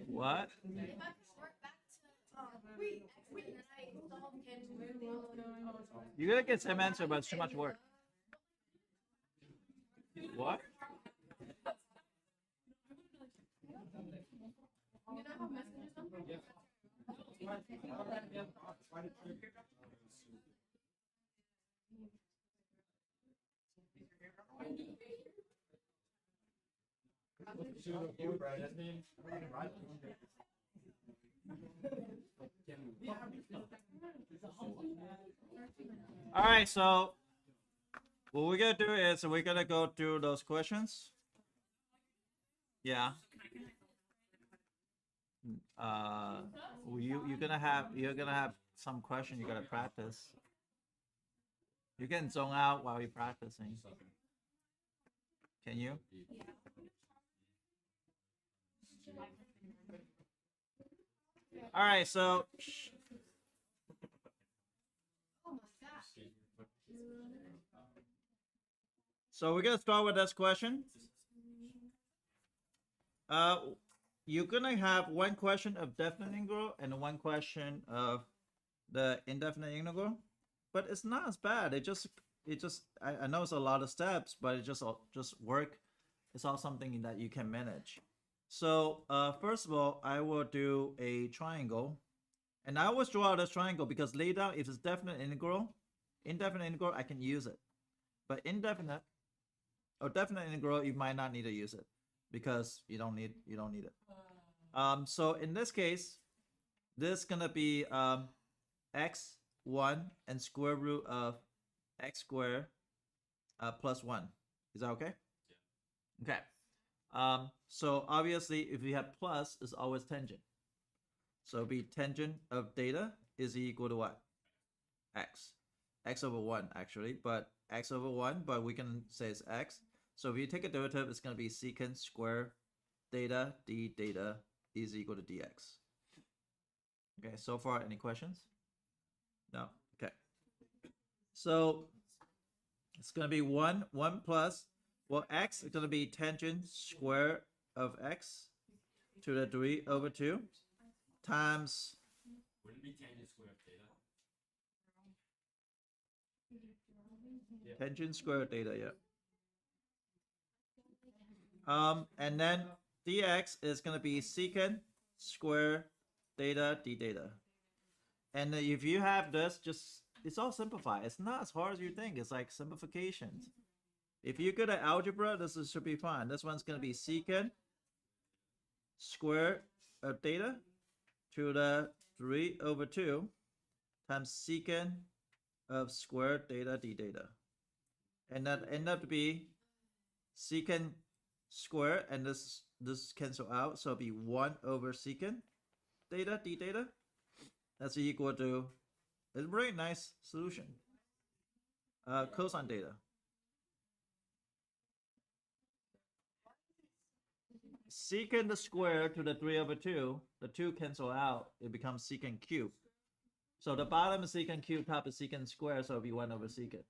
What? You're gonna get same answer, but it's too much work. What? All right, so what we're gonna do is we're gonna go through those questions. Yeah. You're gonna have some question you gotta practice. You can zone out while you're practicing. Can you? All right, so we're gonna start with this question. You're gonna have one question of definite integral and one question of the indefinite integral, but it's not as bad. I know it's a lot of steps, but it just work. It's all something that you can manage. So first of all, I will do a triangle, and I always draw out this triangle because later, if it's definite integral, I can use it, but indefinite or definite integral, you might not need to use it because you don't need it. So in this case, this is gonna be x1 and square root of x squared plus 1. Is that okay? Yeah. Okay. So obviously, if you have plus, it's always tangent. So it'll be tangent of theta is equal to what? X over 1 actually, but x over 1, but we can say it's x. So if you take a derivative, it's going to be secant square theta d theta is equal to dx. Okay, so far, any questions? No? Okay. So it's going to be 1 plus, well, x is going to be tangent square of x to the 3 over 2 times. Wouldn't it be tangent square of theta? Tangent square of theta, yeah. And then dx is going to be secant square theta d theta. And if you have this, it's all simplified. It's not as hard as you think. It's like simplifications. If you're good at algebra, this should be fine. This one's going to be secant square of theta to the 3 over 2 times secant of square theta d theta. And that end up to be secant square, and this cancel out, so it'll be 1 over secant theta d theta. That's equal to, it's a very nice solution. Cosine theta. Secant the square to the 3 over 2, the 2 cancel out, it becomes secant cube. So the bottom is secant cube, top is secant square, so it'll be 1 over secant.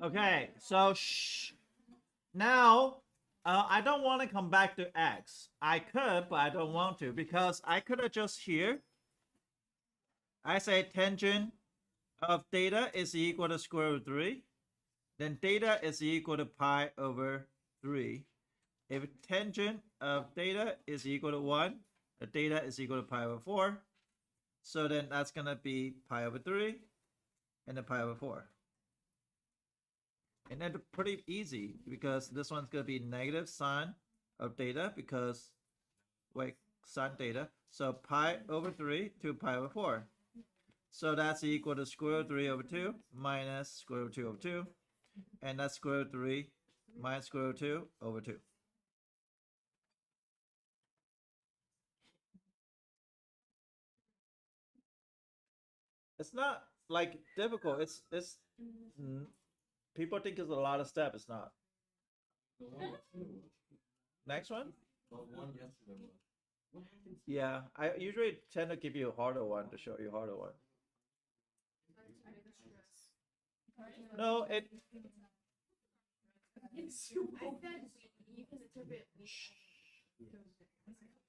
Okay, so now I don't want to come back to x. I could, but I don't want to, because I could have just here, I say tangent of theta is equal to square root of 3. Then theta is equal to pi over 3. If tangent of theta is equal to 1, the theta is equal to pi over 4. So then that's going to be pi over 3 and then pi over 4. And then pretty easy, because this one's going to be negative sine of theta, because, wait, sine theta. So pi over 3 to pi over 4. So that's equal to square root of 3 over 2 minus square root of 2 over 2. And that's square root of 3 minus square root of 2 over 2. It's not like difficult. Mm, people think it's a lot of steps. It's not. The one was two. Next one. But one yesterday was. What happened? Yeah, I usually tend to give you a harder one to show you a harder one. No, it.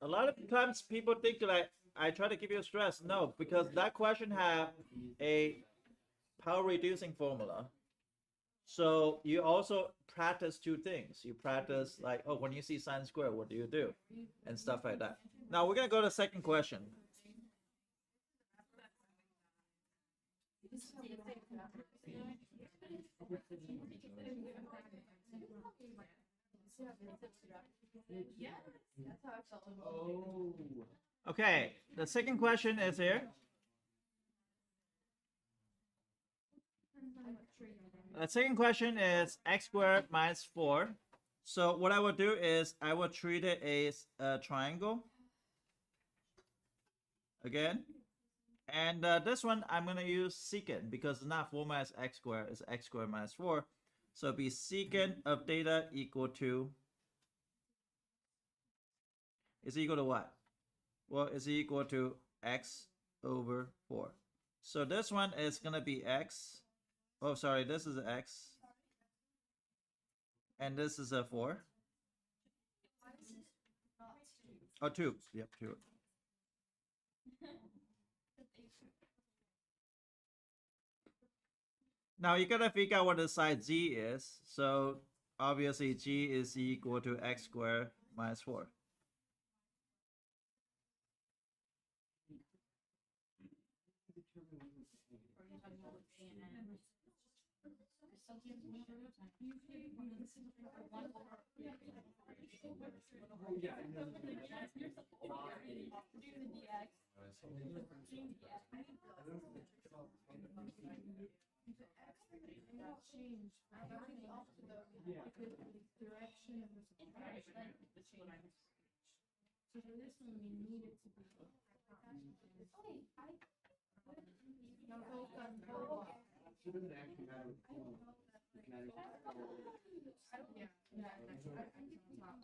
A lot of times people think like I try to give you stress. No, because that question have a power reducing formula. So you also practice two things. You practice like, oh, when you see sine square, what do you do? And stuff like that. Now we're gonna go to the second question. Oh. Okay, the second question is here. The second question is x squared minus 4. So what I will do is I will treat it as a triangle. Again. And this one I'm going to use secant because it's not 4 minus x squared. It's x squared minus 4. So it'll be secant of theta equal to... Is it equal to what? Well, it's equal to x over 4. So this one is going to be x. Oh, sorry, this is x. And this is a 4. Oh, 2. Yep, 2. Now you gotta figure out what the side z is. So obviously g is equal to x squared minus 4.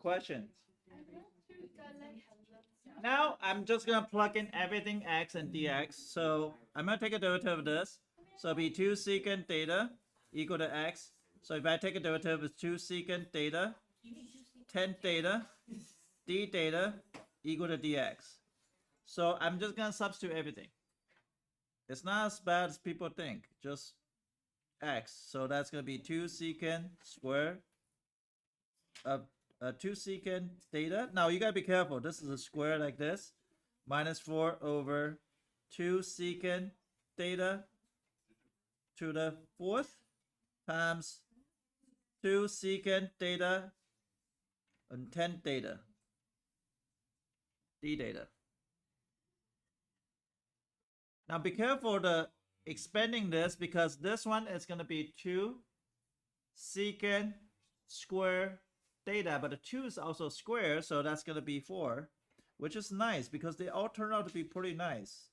Questions? Now I'm just gonna plug in everything x and dx. So I'm gonna take a derivative of this. So it'll be 2 secant theta equal to x. So if I take a derivative, it's 2 secant theta, 10 theta, d theta equal to dx. So I'm just gonna substitute everything. It's not as bad as people think. Just x. So that's gonna be 2 secant square of 2 secant theta. Now you gotta be careful. This is a square like this. Minus 4 over 2 secant theta to the 4th times 2 secant theta and 10 theta. D theta. Now be careful the expanding this because this one is gonna be 2 secant square theta, but the 2 is also square, so that's going to be 4, which is nice because they all turn out to be pretty nice.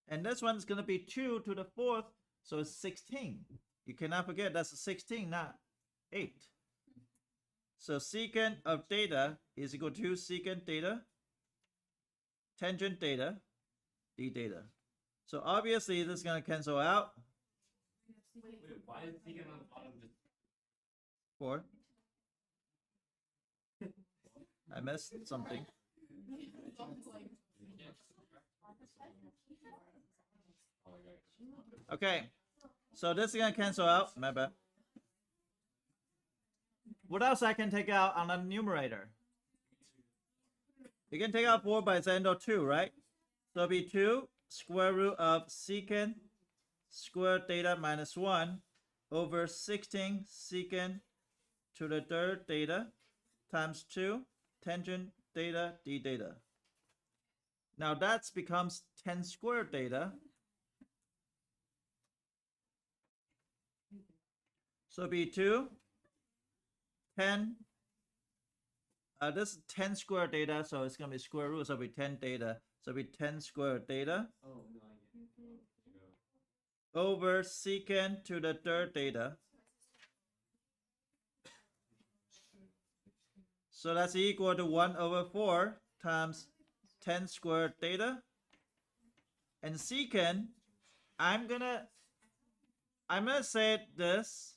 And this one is going to be 2 to the 4th, so it's 16. You cannot forget that's a 16, not 8. So secant of theta is equal to secant theta, tangent theta, d theta. So obviously this is going to cancel out. Wait, why is secant on the bottom just 4. I missed something. Okay, so this is gonna cancel out. My bad. What else I can take out on the numerator? You can take out 4 by the end of 2, right? So it'll be 2 square root of secant square theta minus 1 over 16 secant to the 3rd theta times 2 tangent theta d theta. Now that becomes 10 squared theta. So it'll be 2 10 This is 10 square theta, so it's gonna be square root, so it'll be 10 theta. So it'll be 10 square theta over secant to the third theta. So that's equal to 1 over 4 times 10 squared theta. And secant, I'm gonna say this.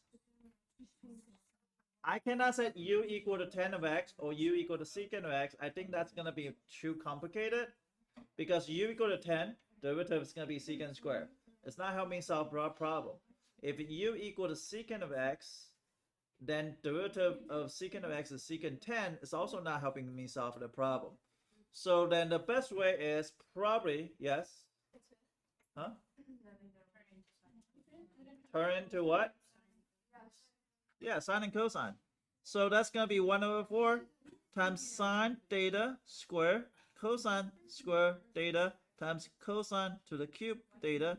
I cannot set u equal to 10 of x or u equal to secant of x. I think that's gonna be too complicated because u equal to 10, derivative is gonna be secant squared. It's not helping me solve our problem. If u equal to secant of x, then derivative of secant of x is secant 10 is also not helping me solve the problem. So then the best way is probably, yes? Huh? Turn into what? Yeah, sine and cosine. So that's going to be 1 over 4 times sine theta square cosine square theta times cosine to the cube theta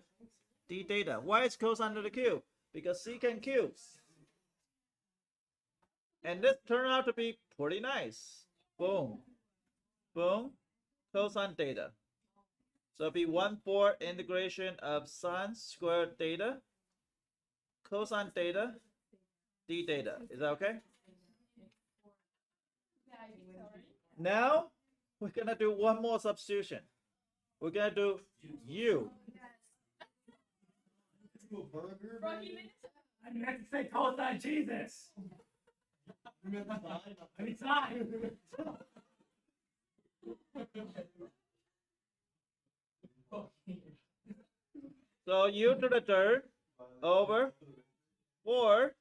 d theta. Why is cosine to the cube? Because secant cubes. And this turned out to be pretty nice. Boom. Boom. Cosine theta. So it'll be 1/4 integration of sine squared theta cosine theta d theta. Is that okay? Now we're gonna do one more substitution. We're gonna do u. I meant to say cosine Jesus. I mean sine. So u to the third over 4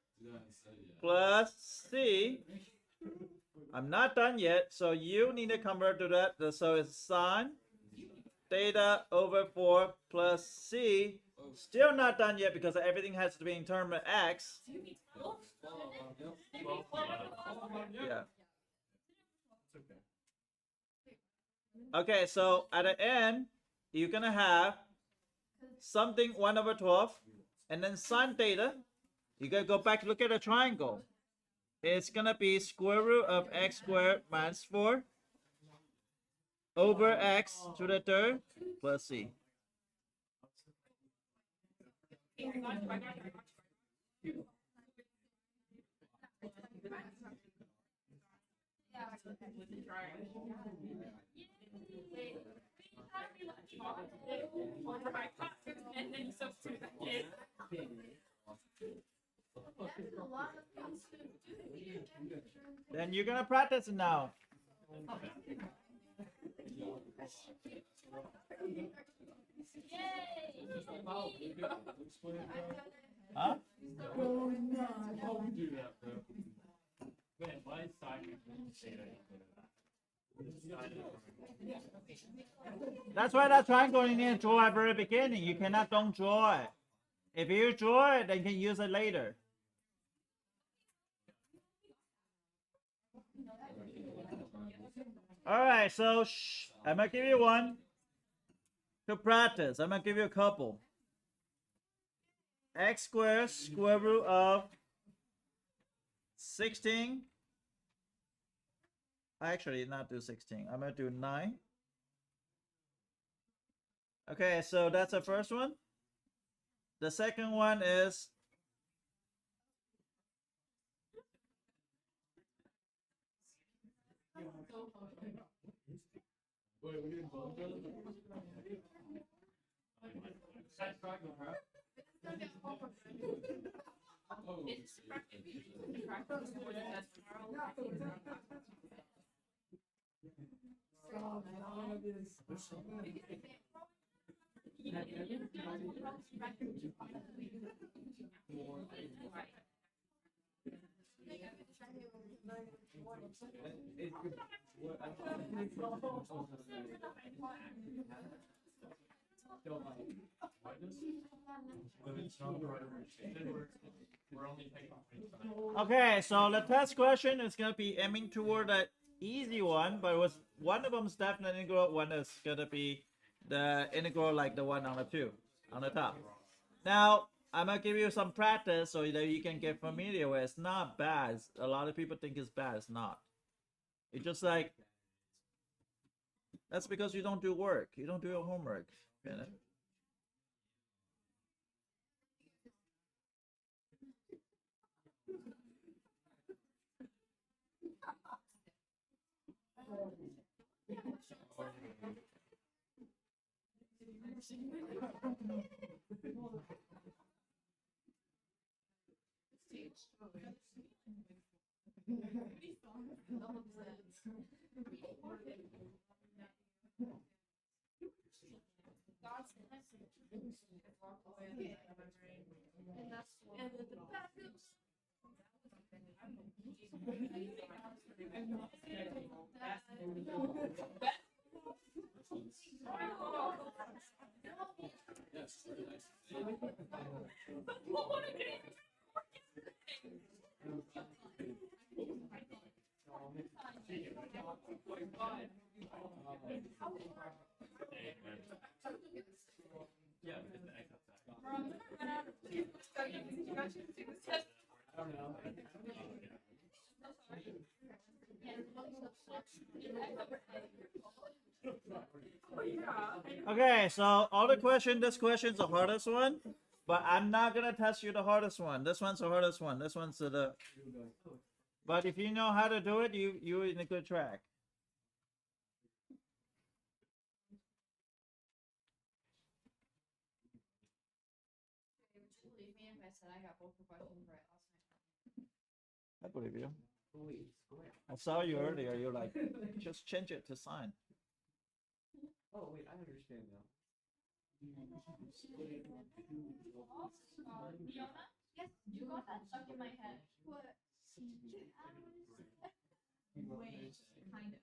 plus c. I'm not done yet, so you need to convert to that. So it's sine theta over 4 plus c. Still not done yet because everything has to be in terms of x. Yeah. Okay, so at the end, you're gonna have something 1 over 12, and then sine theta. You gotta go back to look at a triangle. It's gonna be square root of x squared minus 4 over x to the third plus c. Then you're gonna practice it now. Huh? That's why that triangle you need to draw at the very beginning. You cannot don't draw it. If you draw it, then you can use it later. Alright, so I'm gonna give you one to practice. I'm gonna give you a couple. X squared square root of 16. Actually, not do 16. I'm gonna do 9. Okay, so that's the first one. The second one is okay, so the test question is going to be aiming toward that easy one, but it was one of them is definitely integral, one is going to be the integral like the one on the 2 on the top. Now I'm gonna give you some practice so that you can get familiar with it. It's not bad. A lot of people think it's bad. It's not. It's just like, that's because you don't do work. You don't do your homework. You know? Okay, so all the question, this question's the hardest one, but I'm not gonna test you the hardest one. This one's the hardest one. This one's the. But if you know how to do it, you're in a good track. I believe you. I saw you earlier. You're like, just change it to sign. Oh wait, I understand now. Yes, you got that stuck in my head. What? Wait, kind of.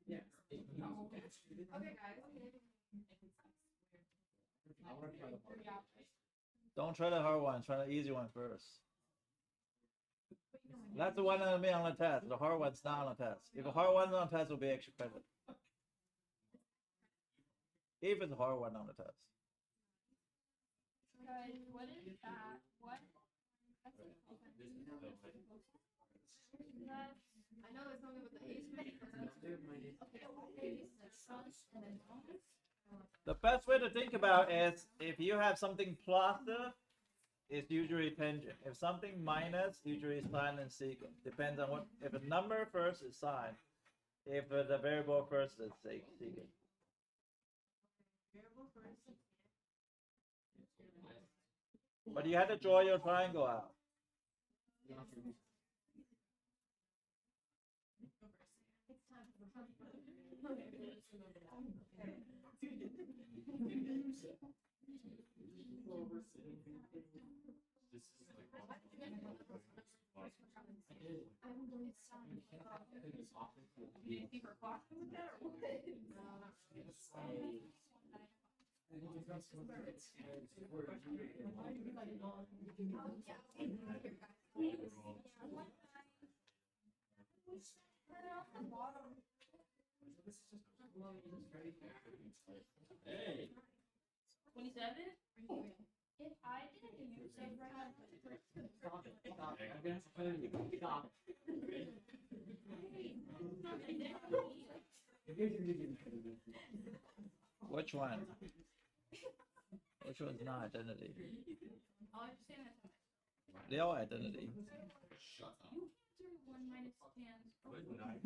Yeah. Okay, guys. Don't try the hard one. Try the easy one first. That's the one that'll be on the test. The hard one's not on the test. If the hard one's on the test, will be extra credit. If it's a hard one on the test. Guys, what is that? What? I know it's something with the ace. The best way to think about is if you have something positive, it's usually tangent. If something minus, usually sine and secant. Depends on what. If a number first is sine, if the variable first is secant. But you have to draw your triangle out. Hey. 27? If I didn't use it right, Stop it. Stop it. I'm gonna explain you. Stop. Which one? Which one's not identity? I'll understand that. They are identity. Shut up. You can't do 1 minus 10. Good night.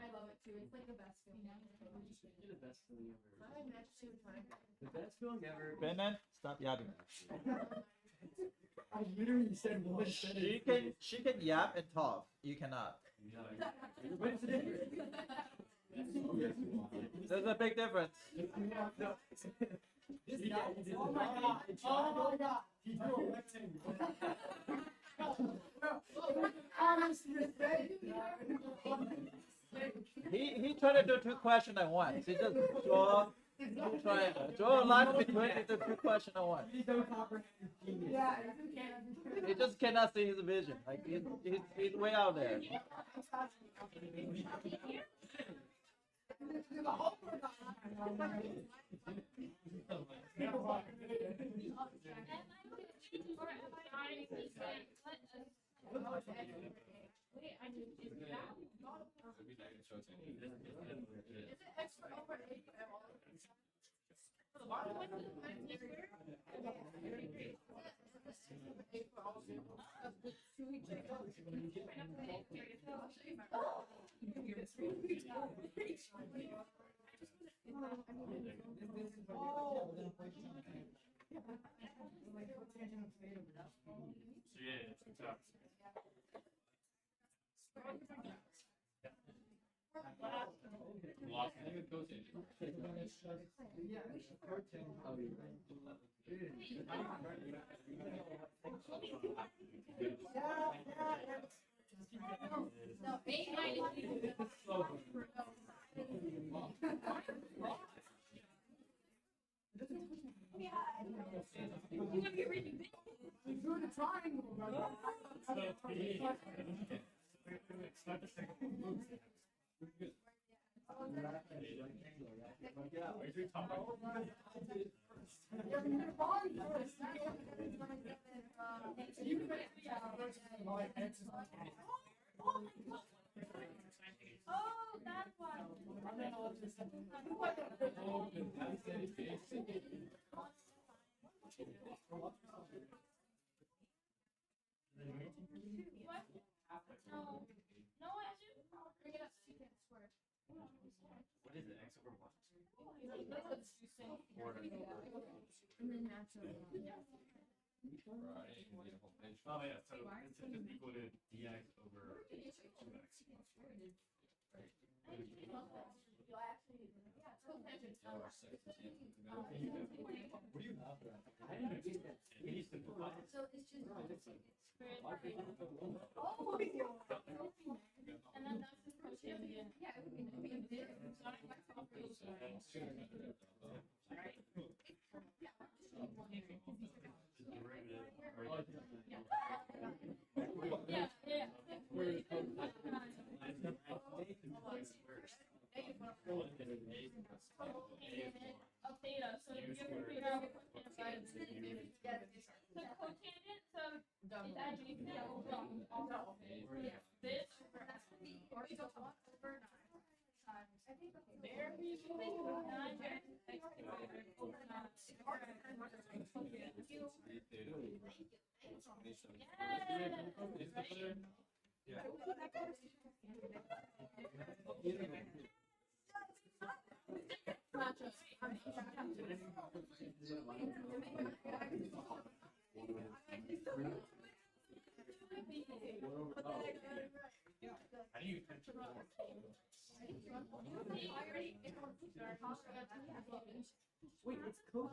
I love it too. It's like the best feeling. You're the best feeling ever. I'm actually trying. The best feeling ever. Bennett, stop yapping. I literally said one sentence. She can yap and talk. You cannot. What is it? There's a big difference. Oh my god. Oh my god. He drew a rectangle. He tried to do 2 questions at once. He just draw Triangle. Draw a line between the two questions at once. Yeah, you can't. He just cannot see his vision. Like he's way out there. Oh, that's why. What? No. No, I should bring it up to secant squared. What is it? X over what? And then natural. Oh yeah, so it's just equal to dx over 2x. What do you have for that? Can you simplify it? So it's just squared. And then that's the quotient again. Yeah, it would be this. Yeah, yeah. Of theta, so you have to figure out the cotangent. The cotangent, so it's adjacent this or there we go. 9x over 9. Yeah. How do you Wait, it's code.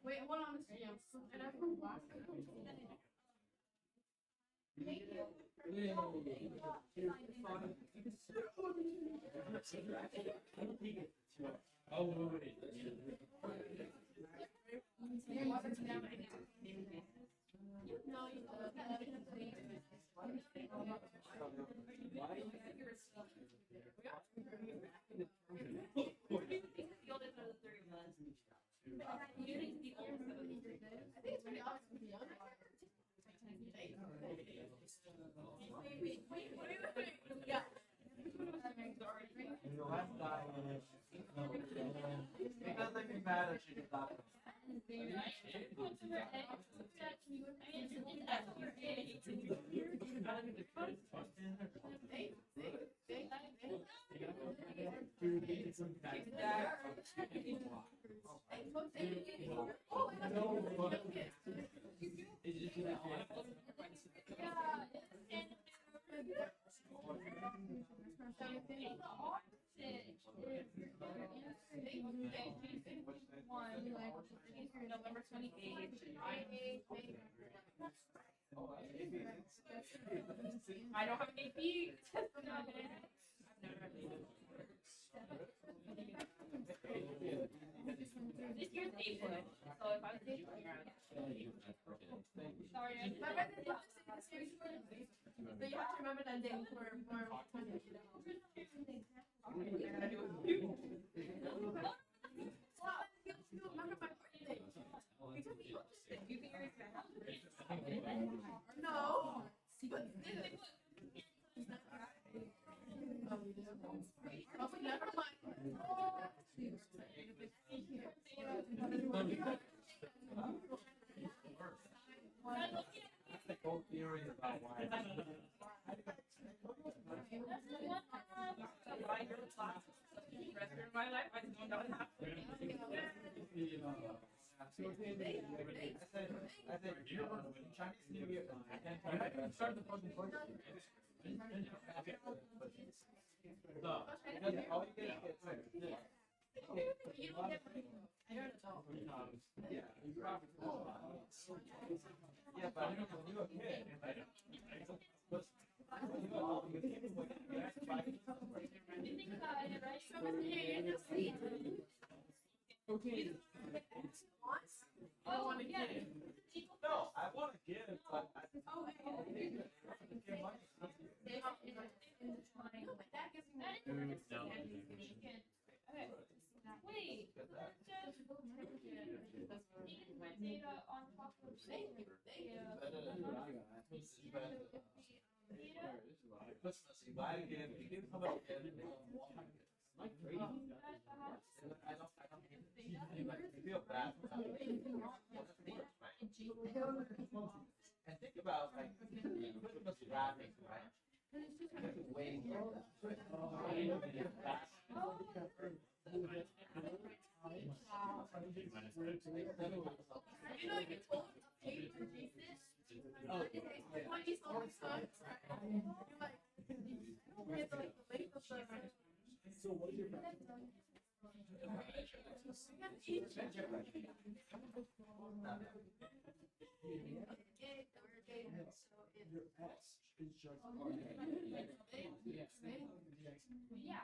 Wait, hold on. And I'm from Boston. Thank you. Oh, wait. It doesn't even matter. She just stopped. November 28th. I don't have any feet. This year's April, so if I was April, sorry. So you have to remember that day for remember my birthday. You took me interesting. You think you're No. But oh, never mind. The whole theory about why. my life, I don't know how. I said, Chinese New Year. I start the fucking course. So, because all you get is You don't get money. You're an adult. yeah, you probably yeah, but when you were a kid, You think about it, right? okay. I want to yeah. get it. No, I want to give, but I give money. That gives me That is okay. Wait, just my data on top of Christmas Eve, I give, you give how much give? Like crazy. I don't feel bad. And think about like Christmas wrapping, right? Waiting for that. You know, you told him for Jesus. When he's all the time, you're like, we have to like wait for the. So what is your yeah.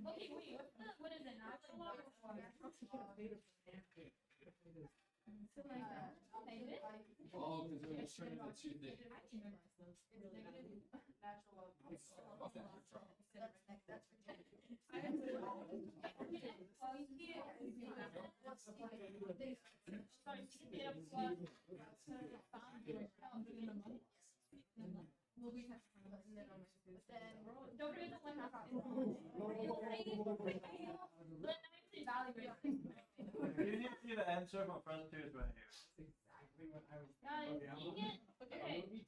Okay, wait, what is it, natural law or Oh, because we're just turning into the. Don't forget the one half. You need to see the answer from front two is right here. Exactly what I was. Okay, secant is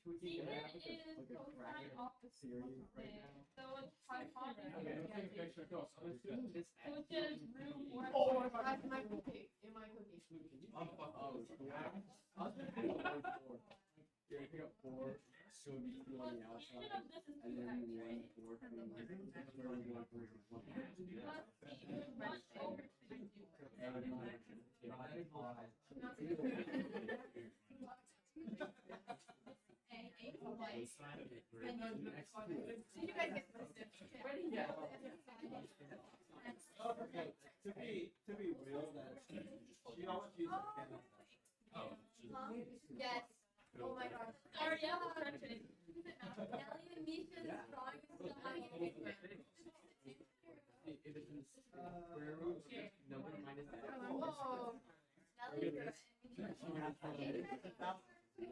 cosine of the Series right now. so it's hypotenuse. Okay, let's take a picture. Go. So let's do this. So it's just root one. Oh, that's my cookie. In my cookie. I'm fucking. I was gonna pick up 4. You're gonna pick up 4. So it'd be 2 on the outside. Tangent of this is And then 2x, 1, 4, 3. And then 1, 4, 1. Plus the 1 over 2. You guys get this. Ready? Yeah. To be real, that she always uses Yes. Oh my gosh. Ariel corrected. Ellie and Misha's drawing is still hanging anywhere. If it's in square root, number minus that. Whoa. You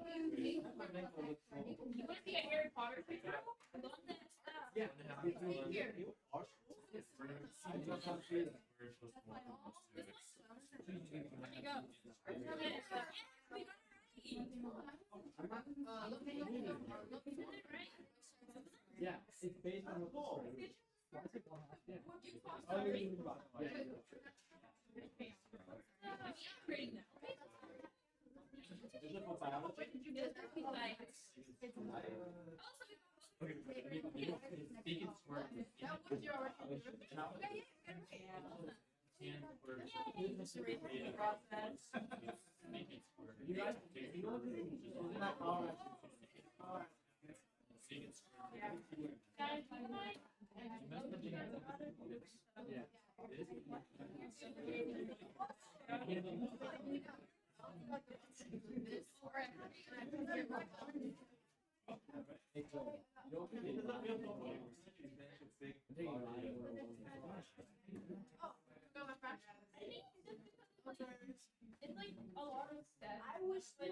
want to see a Harry Potter picture? Yeah. Here. There you go. Yeah, it's based on what the square root is. Why is it 1/2? Yeah. Oh, Sorry. yeah. Pretty now. What did you get? It's like, Okay, secant squared. That was your already. Tan squared. process. Secant squared. You guys, you know, all right. Secant squared. Guys, do you mind? Yeah. It's like a lot of steps. I wish Like,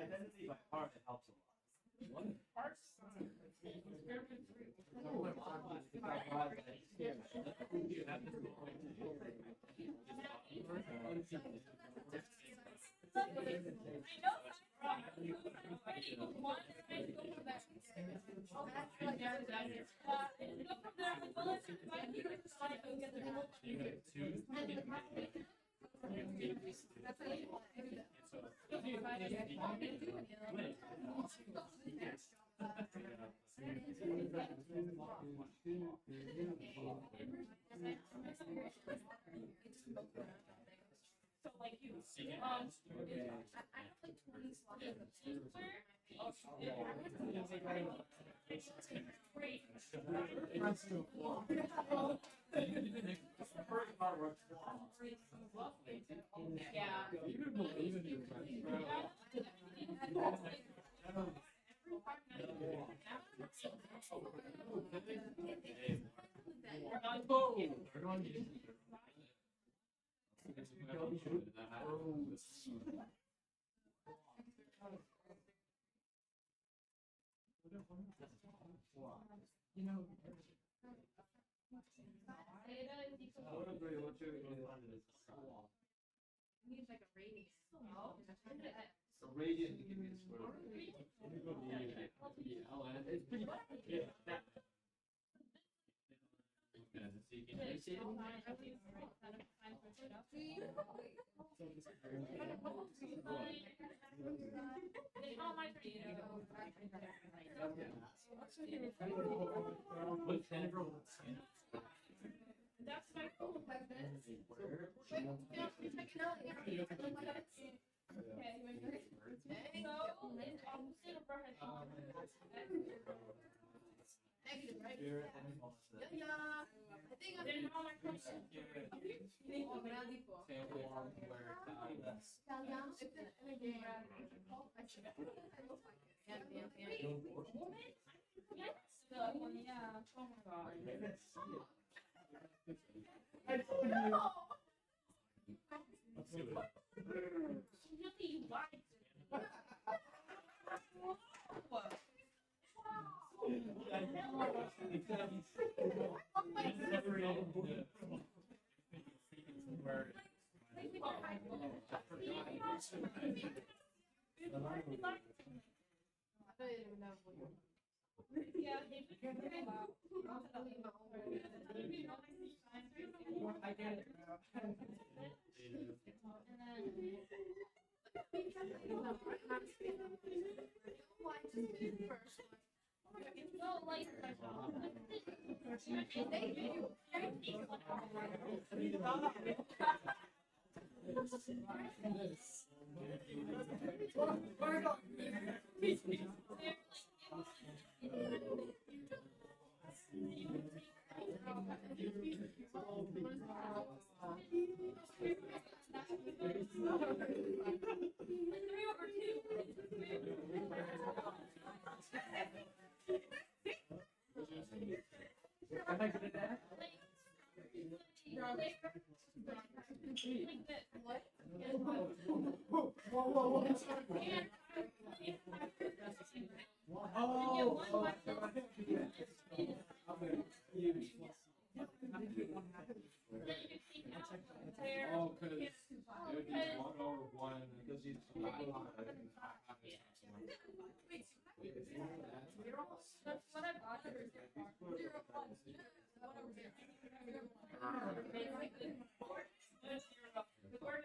Identity by heart, it helps a lot. You have two. So like you, great. Yeah. You know, Theta is equal I would agree with you. Needs like a radius. to A radian to give me the square root. It's pretty. Yeah. That. What Denver? That's my goal. Okay, so it's opposite of her Negative, right? Here Yeah, and almost yeah. there. I think I'm Then how am I question? Yes. So, yeah. Oh my god. Really wide. Yeah, they just I get it. Am I good at that? Oh, because it would be 1/1 because you. That's what I bought. The word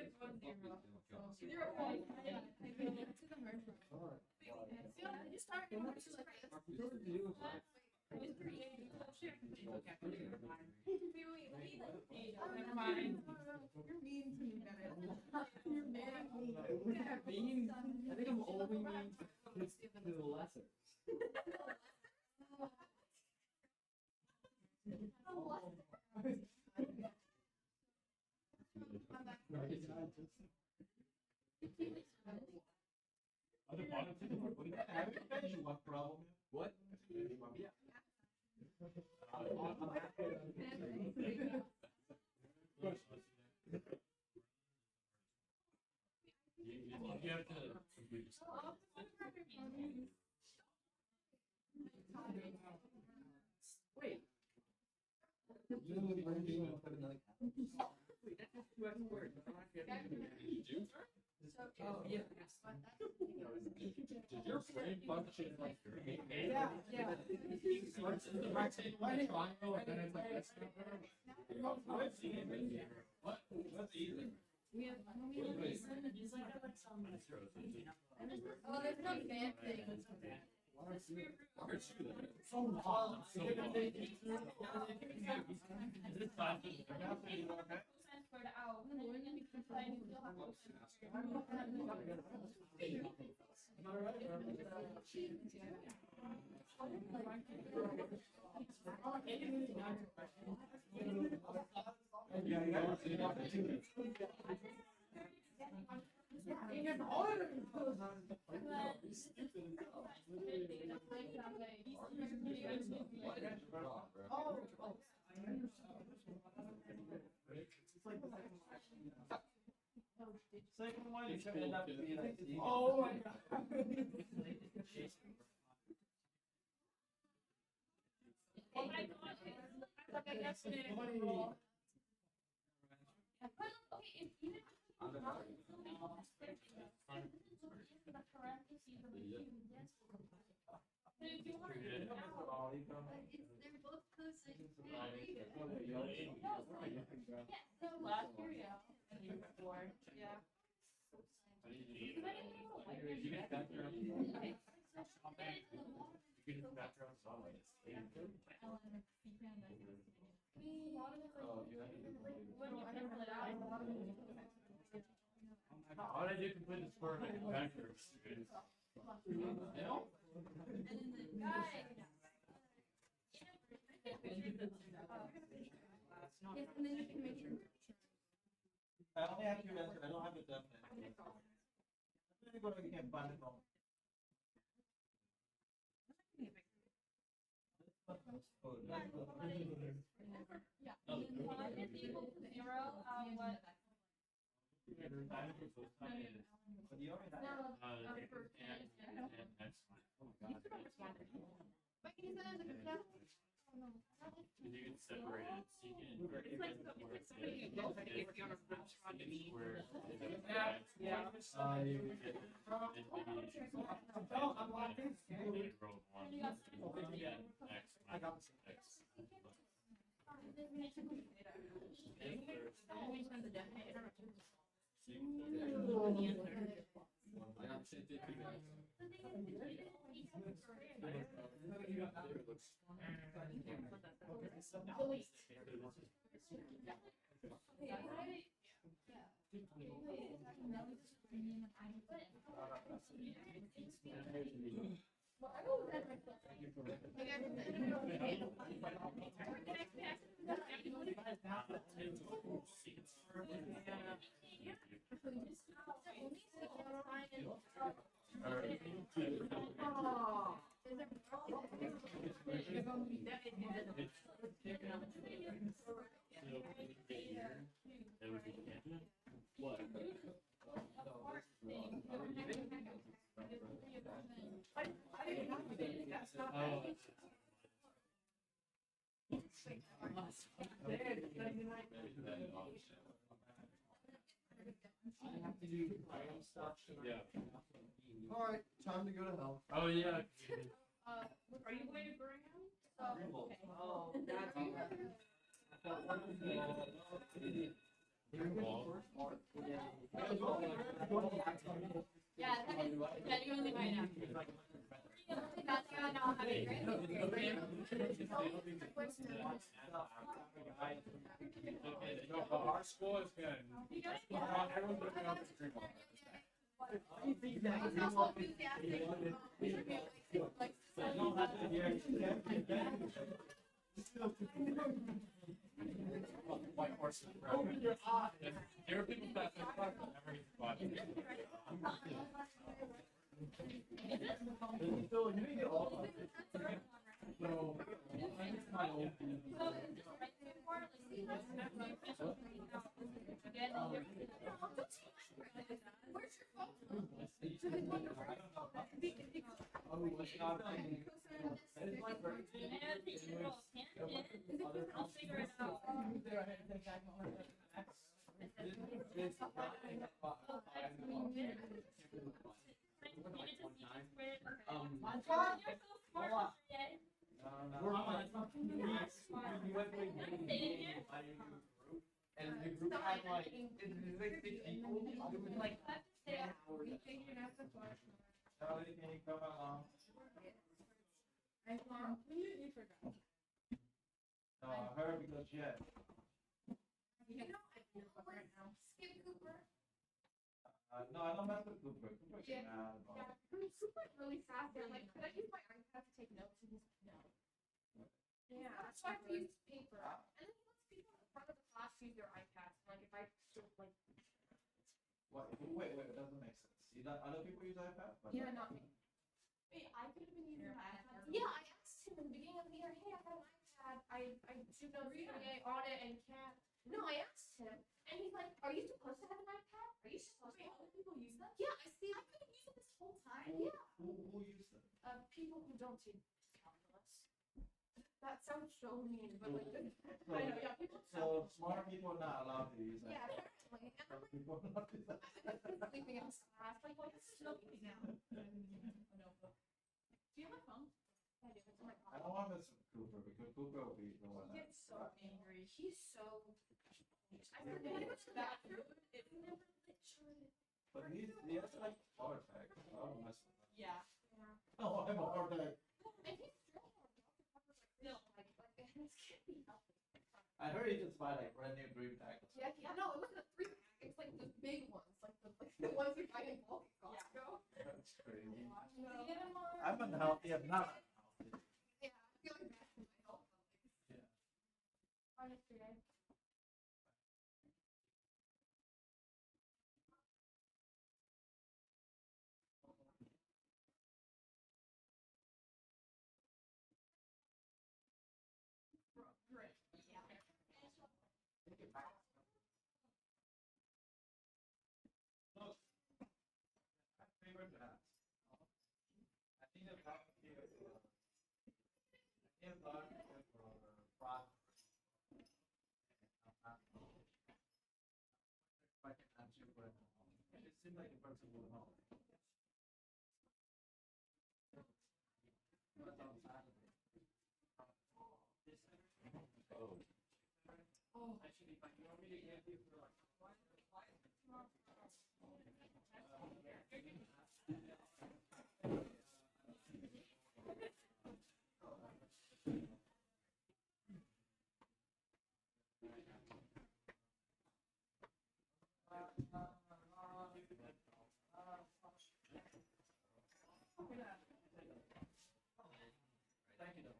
Never mind. You're mean to me, Bennett. You're mean. I think I'm only mean to the lesser. What problem? What? You have to Wait. Oh, yeah. Did your brain function like your Yeah, yeah. Why triangle and then it's like this? What? What's easy? Oh, there's no bad thing. So long. Is this fine? Second one is gonna end up being like easy. Oh my god. Oh my god, it's like a yesterday. But okay, if even the parentheses of the two, that's so if you want to do it now, They're both close. so last year, yeah, and year before, yeah. You get background. You get background solid. All I do complete is for my background students. Yes, and then you can make sure. I only have two answers. I don't have a definite. I'm gonna go to get button on. Yeah. One is equal to 0, what? But you already have. You can separate it. So you can. It's like somebody Where Yeah. I got All right, time to go to hell. Oh yeah. Are you going to Birmingham? Okay. Oh, that's Yeah, that is genuinely my answer. That's why I know how to grade it. No, but our school is good. Everyone's looking out for drink water. White horses. There were people that never get bought. I'll figure it out. And the group had like, it's like 6 people. Like, We figured out the question. Charlie, can you come along? I completely forgot. No, her because she had. You know, I feel right now. Skip Cooper. No, I don't mess with Cooper. Cooper Yeah. can have it all. Yeah, Cooper's really fast. They're like, could I use my iPad to take notes? And he's like, no. Yeah, that's why I have to use paper. And then he lets people in front of the class use their iPads. Like, if I sort of like, What? Wait, it doesn't make sense. You let other people use iPad? But yeah, not me. Wait, I could have been using my iPad. Yeah, I asked him in the beginning of the year, hey, I got an iPad. I do notes every day on it and can't. No, I asked him, and he's like, are you supposed to have an iPad? Are you supposed Wait, to? other people use them? Yeah, I see. I could have used it this whole time. Yeah. Who used them? People who don't take calculus. That sounds so mean, but like, So, I know, yeah, people. so smart people are not allowed to use yeah, iPad. apparently. And Some I'm like, people are not allowed to use iPad. leaving in class, like, what is No, so easy now. A notebook. Do you have a phone? I do. It's in my I pocket. don't want to mess with Cooper because Cooper will be the one He that. gets so angry. He's so. I When forget I go it. to the bathroom, it never literally. But he has like power tag. I don't mess with him. Yeah. Yeah. Oh, I have a hard tag. And he's still like, this can't be healthy. I heard he just buy like brand new dream tag. Yeah, no, it wasn't a 3-pack. It's like the big ones, like the ones you buy in bulk at Costco. That's crazy. No. I'm unhealthy. I'm not unhealthy. Yeah, I feel like bad for my health. Yeah. On yesterday. Great. Yeah. Look, my favorite dance. I think the top here is I can't learn it for Prague. If I can answer for it. It seems like a person will know. But on Saturday. Oh. Actually, if you want me to give you for like. Thank you.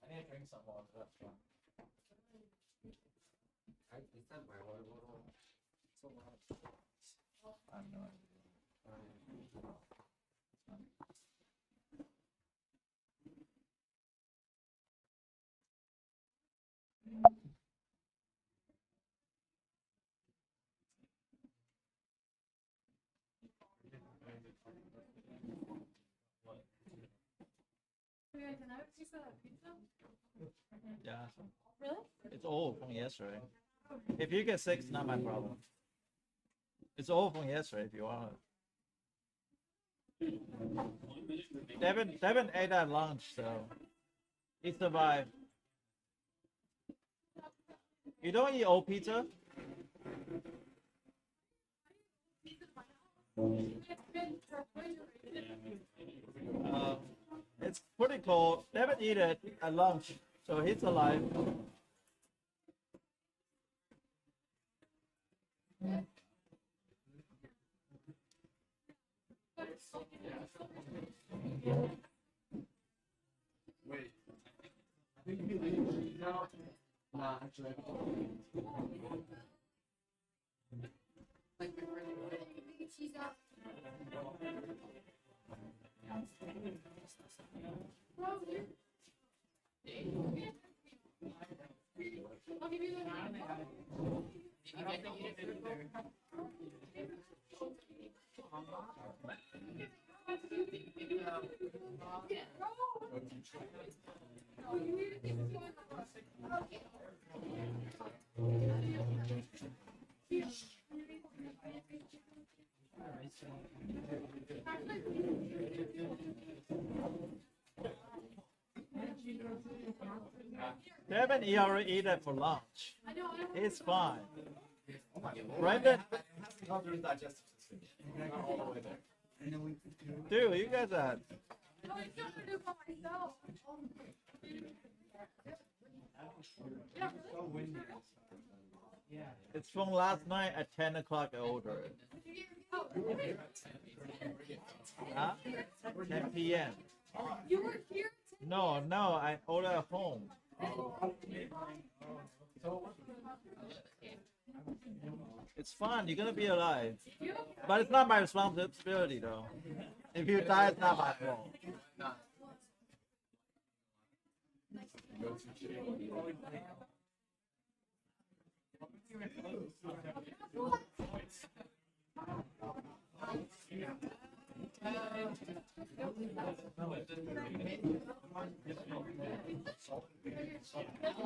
I need to drink some water. That's fine. is that my water bottle? So loud. I have no idea. Hey guys, can I have a piece of that pizza? Yeah. Really? It's old from yesterday. If you get sick, it's not my problem. It's old from yesterday if you want it. Devin ate at lunch, so he survived. You don't eat old pizza? It's pretty cool. Never eat it at lunch, so he's alive. Wait. I think you leave now. Nah, actually. She's up. I'll give you Devin, he already ate it for lunch. I know. It's fine. Oh my lord. Brendan, It has to go through the digestive system. Not all the way there. dude, you guys are. No, I still gonna do it by myself. It's from last night at 10 o'clock I ordered it. Huh? 10 p.m. You were here. No, I ordered at home. It's fun. You're gonna be alive, but it's not my responsibility though. If you die, it's not my fault.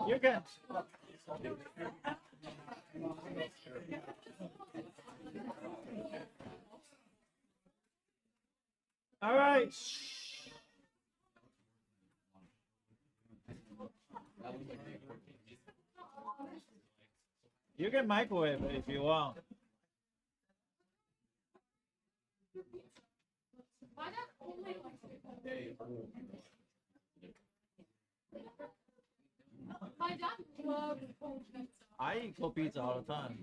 You can. All right. You can microwave it if you want. Why not only my dad loves cold pizza. I eat cold pizza all the time.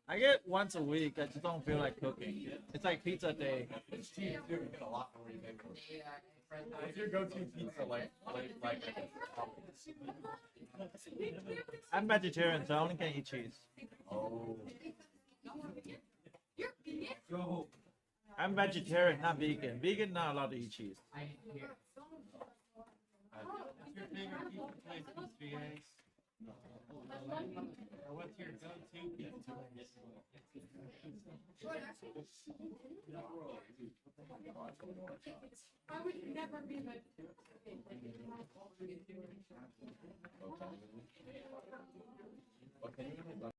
I get once a week. I just don't feel like cooking. It's like pizza day. It's cheap too. You get a lot for what you pay for. What's your go-to pizza like I'm vegetarian, so I only can eat cheese. Oh. You're vegan? Go. I'm vegetarian, not vegan. Vegan not allowed to eat cheese. What's your favorite pizza place, Mr. Guys? Or what's your go-to pizza? I would never be vegetarian. Okay.